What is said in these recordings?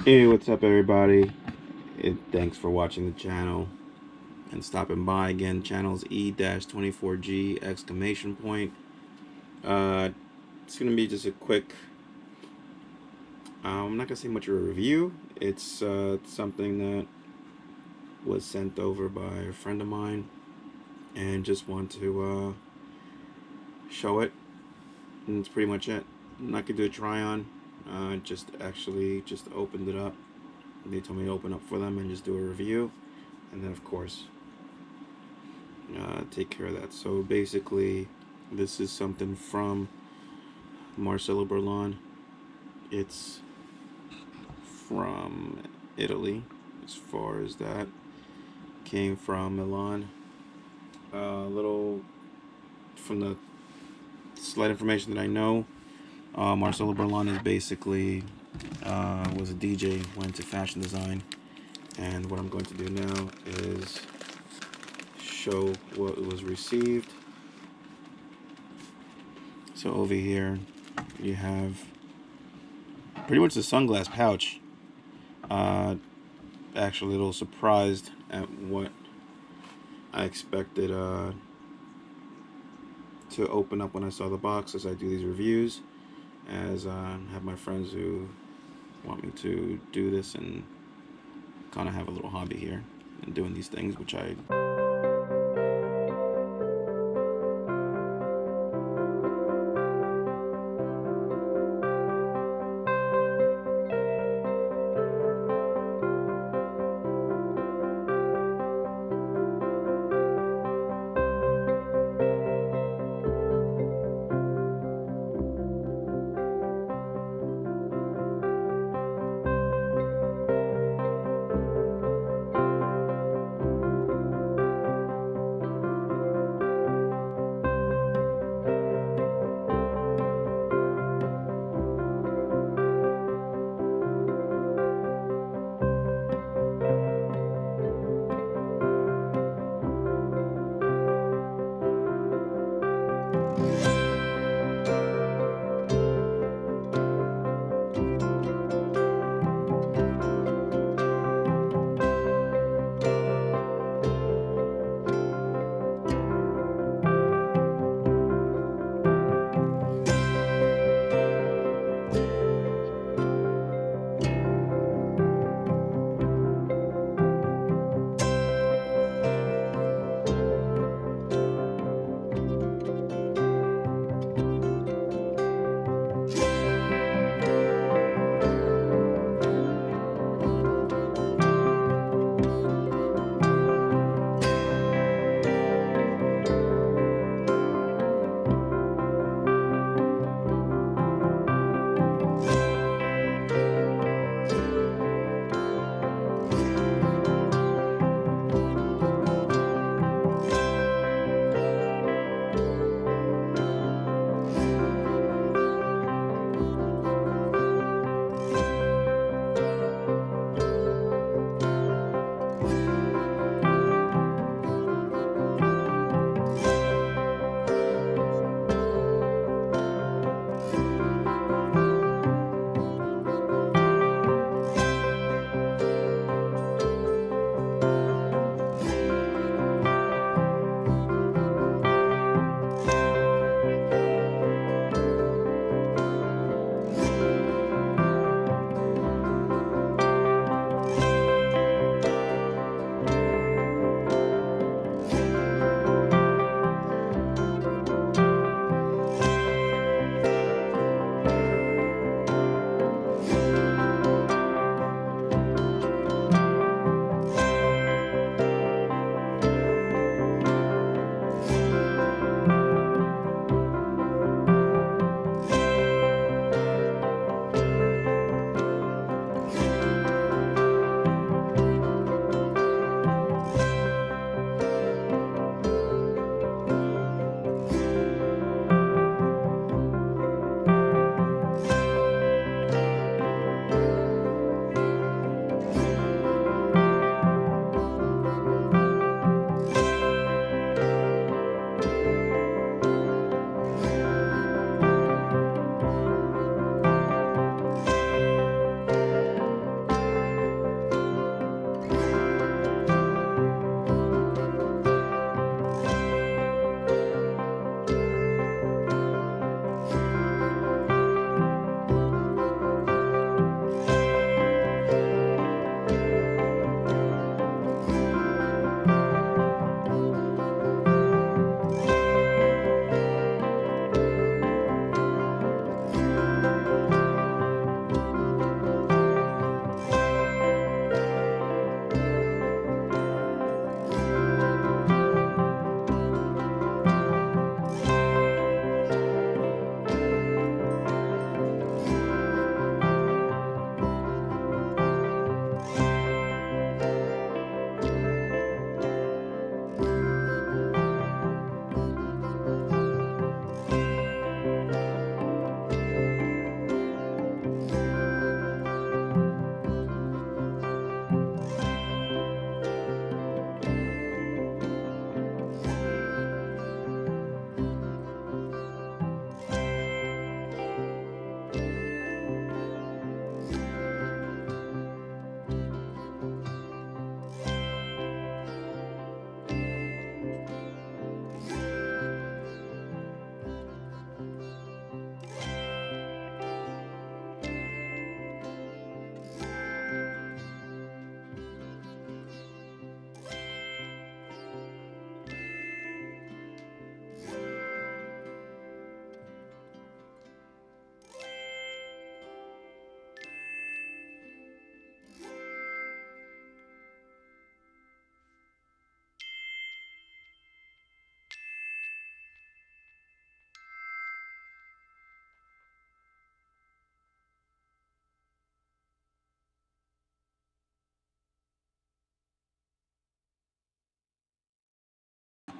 Hey, what's up, everybody? Thanks for watching the channel and stopping by again. Channel's E-24G exclamation point. It's gonna be just a quick. I'm not gonna say much of a review. It's something that was sent over by a friend of mine, and just want to show it. And it's pretty much it. I'm not gonna do a try on. Just opened it up. They told me to open up for them and just do a review, and then of course take care of that. So basically, this is something from Marcelo Burlon. It's from Italy, as far as that. Came from Milan. Little from the slight information that I know, Marcelo Burlon is basically was a DJ, went to fashion design, and what I'm going to do now is show what was received. So over here you have pretty much the sunglass pouch. Actually a little surprised at what I expected to open up when I saw the box, as I do these reviews, as I have my friends who want me to do this and kind of have a little hobby here and doing these things, which I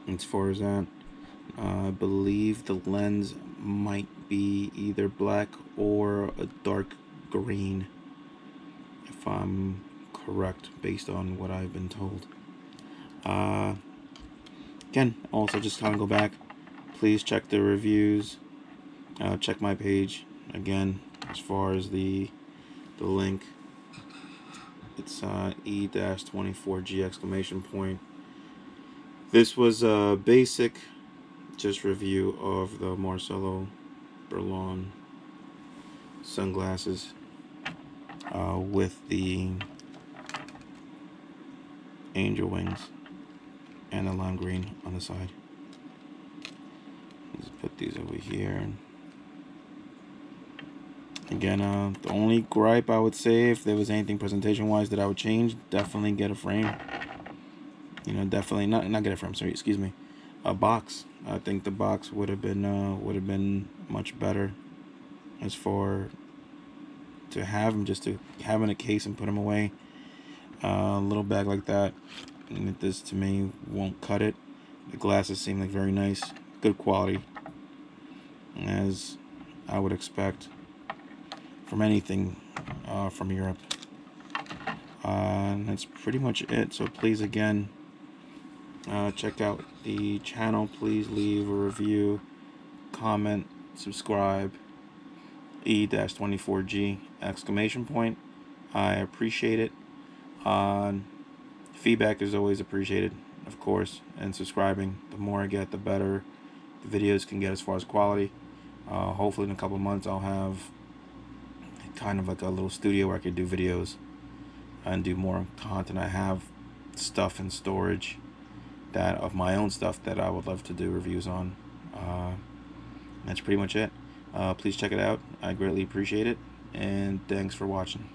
As far as that, I believe the lens might be either black or a dark green, if I'm correct, based on what I've been told. Again, also just kind of go back. Please check the reviews. Check my page. Again, as far as the link, it's E-24G exclamation point. This was a basic just review of the Marcelo Burlon sunglasses with the angel wings and the lime green on the side. Let's put these over here. Again, the only gripe I would say, if there was anything presentation-wise that I would change, definitely get a frame. You know, definitely not get a frame. Sorry, excuse me, a box. I think the box would have been much better, as for to have them, just to have in a case and put them away. A little bag like that, and this to me won't cut it. The glasses seem like very nice, good quality, as I would expect from anything from Europe. And that's pretty much it. So please, again, check out the channel. Please leave a review, comment, subscribe. E-24G exclamation point. I appreciate it. Feedback is always appreciated, of course, and subscribing. The more I get, the better the videos can get as far as quality. Hopefully in a couple months I'll have kind of like a little studio where I could do videos and do more content. I have stuff in storage that of my own stuff that I would love to do reviews on. That's pretty much it. Please check it out. I greatly appreciate it, and thanks for watching.